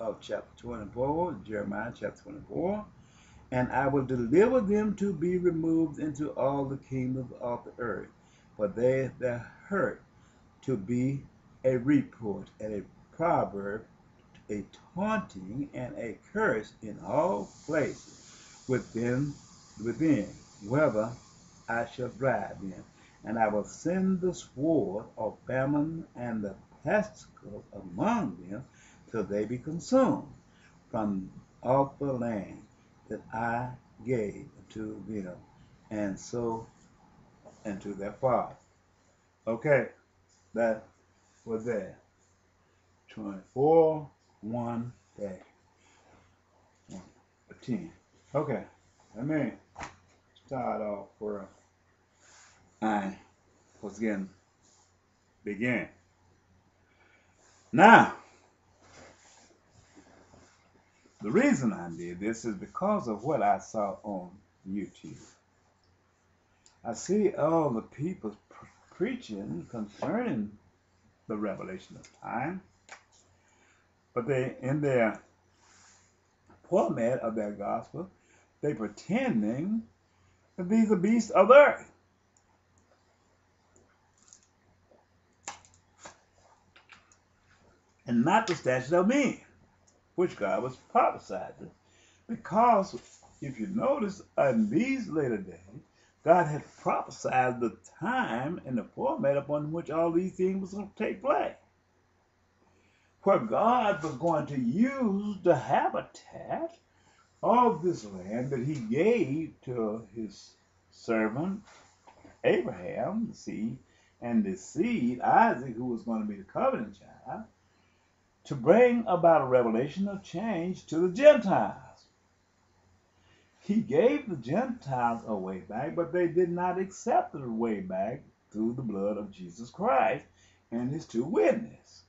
of chapter 24, Jeremiah chapter 24. And I will deliver them to be removed into all the kingdoms of the earth, for they that hurt to be a report and a proverb, a taunting and a curse in all places within, whether I shall drive them. And I will send the sword of famine and the pestilence among them till they be consumed from off the land that I gave to them, and so and to their father. Okay, that was there. 24, 1 day, 10. Okay, let me start off where I was getting begin. Now, the reason I did this is because of what I saw on YouTube. I see all the people preaching concerning the revelation of time, but they, in their format of their gospel, they pretending that these are beasts of the earth. And not the statutes of men, which God was prophesied. Because if you notice, in these later days, God had prophesied the time and the format upon which all these things was going to take place. Where God was going to use the habitat of this land that he gave to his servant Abraham, the seed, and the seed, Isaac, who was going to be the covenant child, to bring about a revelation of change to the Gentiles. He gave the Gentiles a way back, but they did not accept the way back through the blood of Jesus Christ and his two witnesses.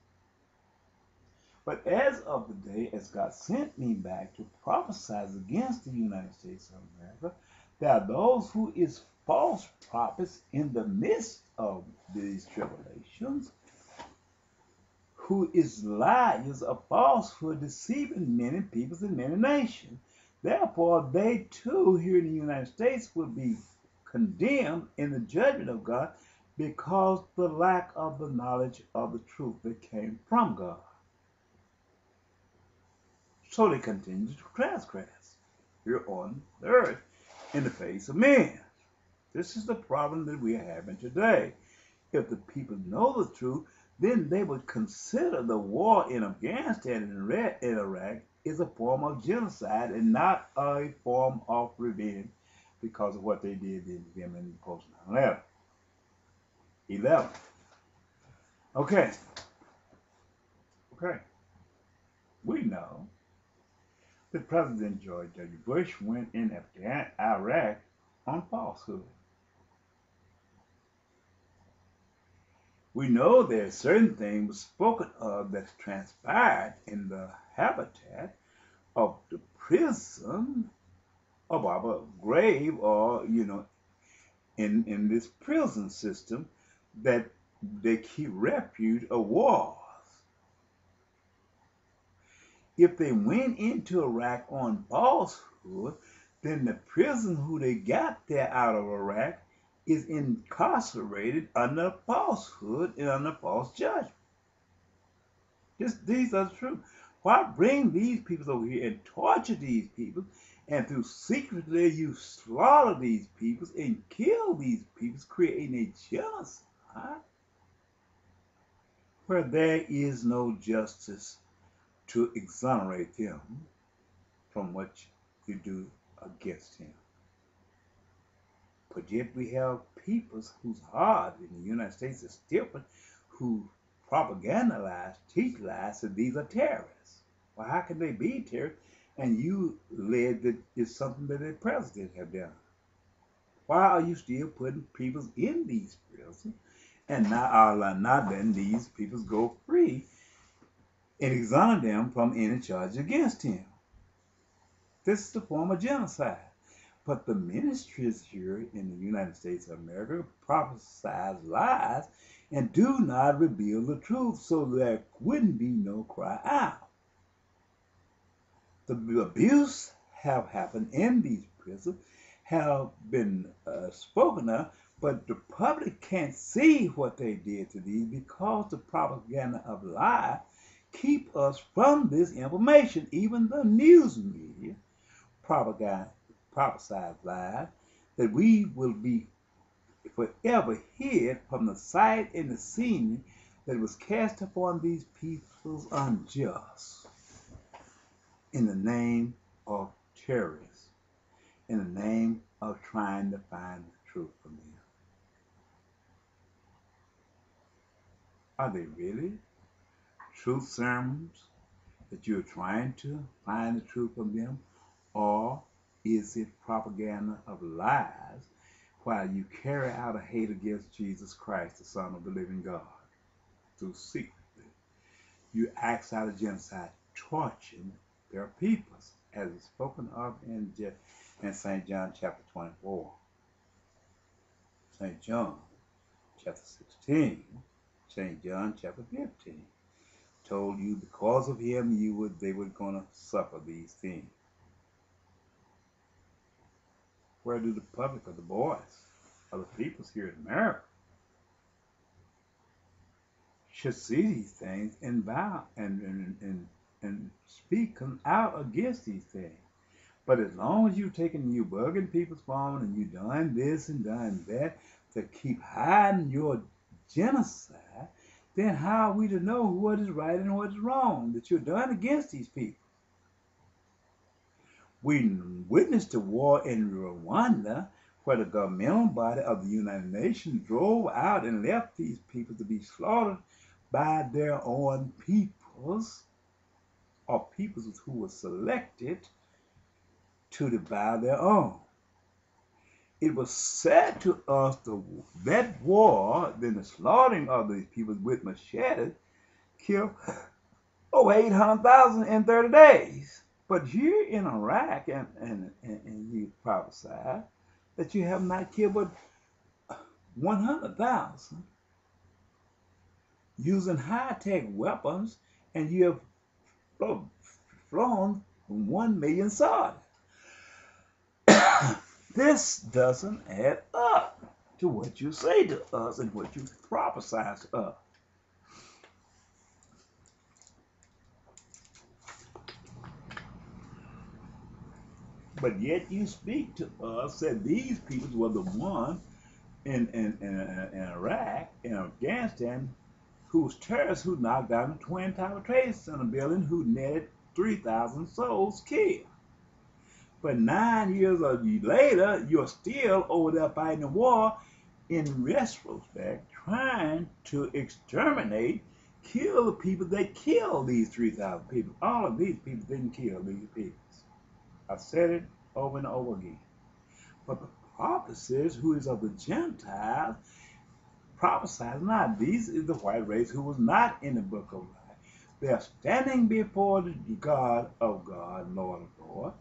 But as of the day, as God sent me back to prophesy against the United States of America, there are those who is false prophets in the midst of these tribulations, who is liars of falsehood, deceiving many peoples and many nations. Therefore, they too here in the United States will be condemned in the judgment of God because the lack of the knowledge of the truth that came from God. So they continue to transgress here on the earth in the face of men. This is the problem that we are having today. If the people know the truth, then they would consider the war in Afghanistan and in Iraq is a form of genocide and not a form of revenge because of what they did to them in post 9/11. 11. Okay. We know that President George W. Bush went in Iraq on falsehood. We know there's certain things spoken of that transpired in the habitat of the prison of our grave, or in this prison system that they keep refuge of wars. If they went into Iraq on falsehood, then the prison who they got there out of Iraq is incarcerated under falsehood and under false judgment. These are true. Why bring these people over here and torture these people, and through secretly you slaughter these people and kill these people, creating a genocide where there is no justice to exonerate them from what you do against him? But yet we have peoples whose heart in the United States is different, who propagandize, teach lies that these are terrorists. Well, how can they be terrorists? And you led that it's something that the president have done. Why are you still putting people in these prisons and not letting these people go free and exonerate them from any charge against him? This is a form of genocide. But the ministries here in the United States of America prophesy lies and do not reveal the truth, so there wouldn't be no cry out. The abuse have happened in these prisons, have been spoken of, but the public can't see what they did to these because the propaganda of lie keep us from this information. Even the news media prophesied lies that we will be forever hid from the sight and the scene that was cast upon these peoples unjust in the name of terrorists, in the name of trying to find the truth from them. Are they really truth sermons that you're trying to find the truth from them? Or is it propaganda of lies while you carry out a hate against Jesus Christ, the Son of the living God, through secretly? You acts out of genocide, torching their peoples, as is spoken of in St. John chapter 24, St. John chapter 16, St. John chapter 15. Told you because of him they were going to suffer these things. Where do the public, or the boys, or the peoples here in America should see these things and vow and speak out against these things? But as long as you bugging people's phone and you done this and done that to keep hiding your genocide, then how are we to know what is right and what is wrong that you're done against these people? We witnessed the war in Rwanda, where the governmental body of the United Nations drove out and left these people to be slaughtered by their own peoples, or peoples who were selected to devour their own. It was said to us that war, then the slaughtering of these people with machetes, killed over 800,000 in 30 days. But here in Iraq, and you prophesy that you have not killed but 100,000 using high-tech weapons, and you have flown 1 million soldiers. This doesn't add up to what you say to us and what you prophesy to us. But yet you speak to us that these people were the ones in Iraq and Afghanistan whose terrorists who knocked down the Twin Tower Trade Center building, who netted 3,000 souls killed. But 9 years later, you're still over there fighting the war in retrospect, trying to exterminate, kill the people that killed these 3,000 people. All of these people didn't kill these people. I've said it over and over again. But the prophecies, who is of the Gentiles, prophesies not. These is the white race who was not in the book of life. They are standing before the God of God, Lord of Lord,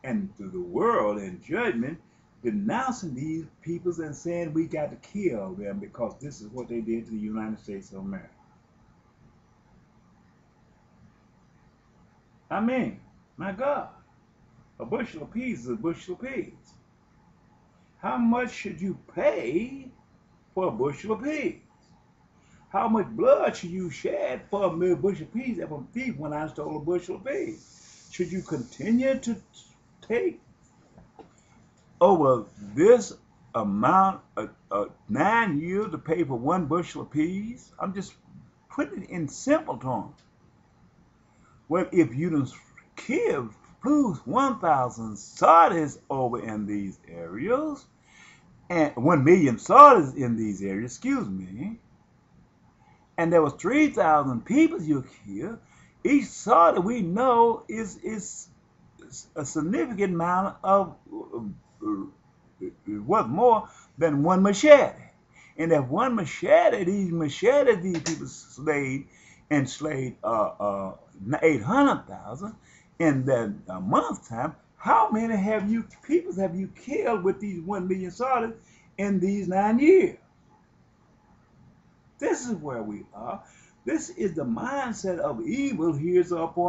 and to the world in judgment, denouncing these peoples and saying we got to kill them because this is what they did to the United States of America. I mean, my God, a bushel of peas is a bushel of peas. How much should you pay for a bushel of peas? How much blood should you shed for a bushel of peas if a thief went out and stole a bushel of peas? Should you continue to take over this amount of 9 years to pay for 1 bushel of peas? I'm just putting it in simple terms. Well, if you don't flew 1,000 sorties over in these areas, and 1 million sorties in these areas, excuse me, and there was 3,000 people you killed, each sortie we know is a significant amount of worth more than 1 machete. And if 1 machete, these people enslaved 800,000 in that month's time. How many people have you killed with these 1 million sorties in these 9 years? This is where we are. This is the mindset of evil here upon